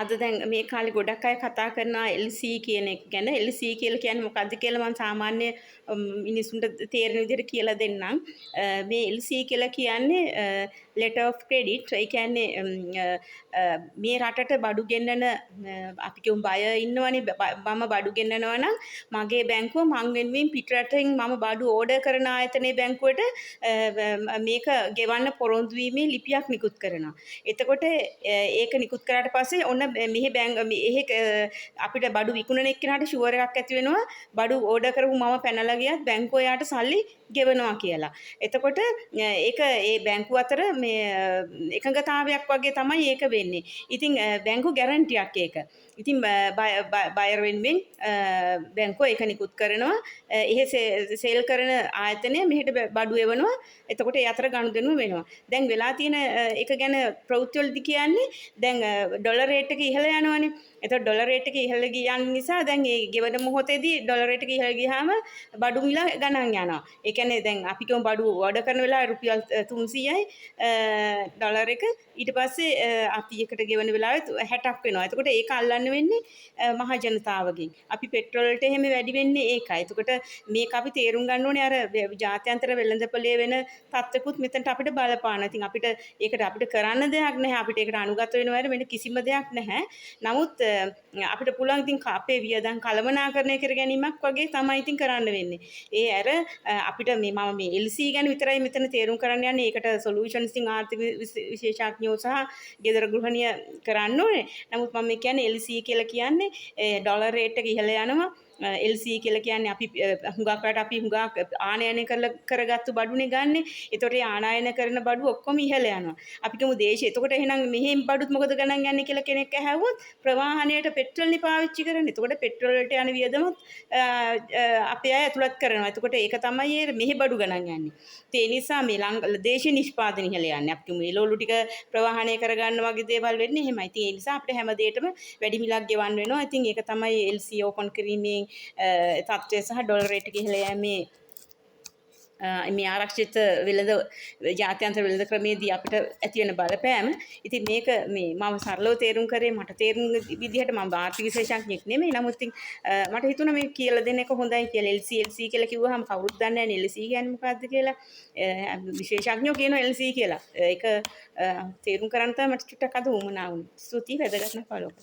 අද දැන් මේ කාලේ ගොඩක් අය කතා කරනවා LC කියන එක ගැන. LC කියලා කියන්නේ මොකක්ද කියලා මම සාමාන්‍ය මිනිසුන්ට තේරෙන විදිහට කියලා දෙන්නම්. මේ LC කියලා කියන්නේ letter of credit. ඒ කියන්නේ මේ රටට බඩු ගෙන්නන අපි කියමු බය ඉන්නවනේ මම බඩු ගෙන්නනවා නම් මගේ බැංකුව මං වෙනුවෙන් පිටරටින් මම බඩු ඕඩර් කරන ආයතනයේ බැංකුවට මේක ගෙවන්න පොරොන්දු වීමේ ලිපියක් නිකුත් කරනවා. එතකොට ඒක නිකුත් කරාට පස්සේ ඔන්න මෙහි අපිට බඩු විකුණන එක්කෙනාට ෂුවර් එකක් ඇති වෙනවා බඩු ඕඩර් කරපු මම පැනලා ගියත් බැංකුව යාට සල්ලි ගෙවනවා කියලා. එතකොට ඒක ඒ බැංකුව අතර මේ එකඟතාවයක් වගේ තමයි ඒක වෙන්නේ. ඉතින් බැංකුව ගැරන්ටියක් ඒක. ඉතින් බයර් වෙනුවෙන් බැංකුව ඒක නිකුත් කරනවා. එහෙ සේල් කරන ආයතනය මෙහෙට බඩු එවනවා. එතකොට ඒ අතර ගනුදෙනුව වෙනවා. දැන් වෙලා තියෙන එක ගැන ප්‍රවෘත්තිවලදී කියන්නේ දැන් ඩොලර් රේට් එක ඉහළ යනවනේ. එතකොට ඩොලර් රේට් එක ඉහළ ගියන් නිසා දැන් ඒ ගෙවන මොහොතේදී ඩොලර් රේට් එක ඉහළ ගියාම බඩු මිල ගණන් යනවා. ඒ කියන්නේ දැන් අපි කියමු බඩු ඕඩර් කරන වෙලාවේ රුපියල් 300යි ඩොලර් එක ඊට පස්සේ අපි එකට ගෙවන වෙලාවේ 60ක් වෙනවා. එතකොට ඒක අල්ලන්න වෙන්නේ මහ ජනතාවගෙන්. අපි පෙට්‍රෝල් වලට එහෙම වැඩි වෙන්නේ ඒකයි. එතකොට මේක අපි තේරුම් ගන්න ඕනේ අර ජාත්‍යන්තර වෙළඳපොලේ වෙන තත්ත්වකුත් මෙතනට අපිට බලපාන. ඉතින් ඒකට අපිට කරන්න දෙයක් නැහැ. අපිට ඒකට අනුගත වෙනවා වෙන කිසිම දෙයක් නැහැ. නමුත් අපිට පුළුවන් ඉතින් අපේ වියදම් කළමනාකරණය කර ගැනීමක් වගේ තමයි ඉතින් කරන්න වෙන්නේ. ඒ අර අපිට මම මේ LC ගැන විතරයි මෙතන තේරුම් කරන්න යන්නේ. ඒකට සොලියුෂන්ස් ඉතින් ආර්ථික විශේෂඥයෝ සහ ගෙදර ගෘහණිය කරන්න ඕනේ. නමුත් මම කියන්නේ LC කියලා කියන්නේ ඩොලර් රේට් එක ඉහළ යනවා. LC කියලා කියන්නේ අපි හුඟක් රට අපි හුඟක් ආනයනය කරගත්තු බඩුනේ ගන්නෙ. ඒතකොට ඒ ආනයන කරන බඩු ඔක්කොම ඉහළ යනවා. අපි කියමු දේශේ. එතකොට එහෙනම් මෙහෙන් බඩුත් මොකද ගණන් යන්නේ කියලා කෙනෙක් ඇහුවොත් ප්‍රවාහනයට පෙට්‍රල්නේ පාවිච්චි කරන්නේ. එතකොට පෙට්‍රල් වලට යන වියදමත් අපේ අය ඇතුළත් කරනවා. එතකොට ඒක තමයි මෙහෙ බඩු ගණන් යන්නේ. ඒ නිසා මේ දේශීය නිෂ්පාදන ඉහළ යන්නේ. අපි කියමු එළවලු ටික ප්‍රවාහනය කරගන්න වගේ දේවල් වෙන්නේ එහෙමයි. ඉතින් ඒ නිසා අපිට හැම දෙයකටම වැඩි මිලක් ගෙවන්න වෙනවා. ඉතින් ඒක තමයි LC ඕපන් කිරීමේ තත්ත්වය සහ ඩොලර් රේට් එක ඉහළ යෑමේ මේ ආරක්ෂිත වෙළඳ ජාත්‍යන්තර වෙළඳ ක්‍රමයේදී අපිට ඇති වෙන බලපෑම. ඉතින් මේක මම සරලව තේරුම් කරේ මට තේරුම් විදිහට මම ආර්ථික විශේෂඥයෙක් නෙමෙයි. නමුත් ඉතින් මට හිතුණා මේ කියලා දෙන එක හොඳයි කියලා. LC කියලා කිව්වහම කවුරුත් දන්නේ නැහැ LC කියන්නේ මොකක්ද කියලා. විශේෂඥයෝ කියනවා LC කියලා. ඒක තේරුම් කරන්න තමයි මට චුට්ටක් අද උවමනා වුණේ. ස්තුතියි වැදගත් නැ ෆලෝ.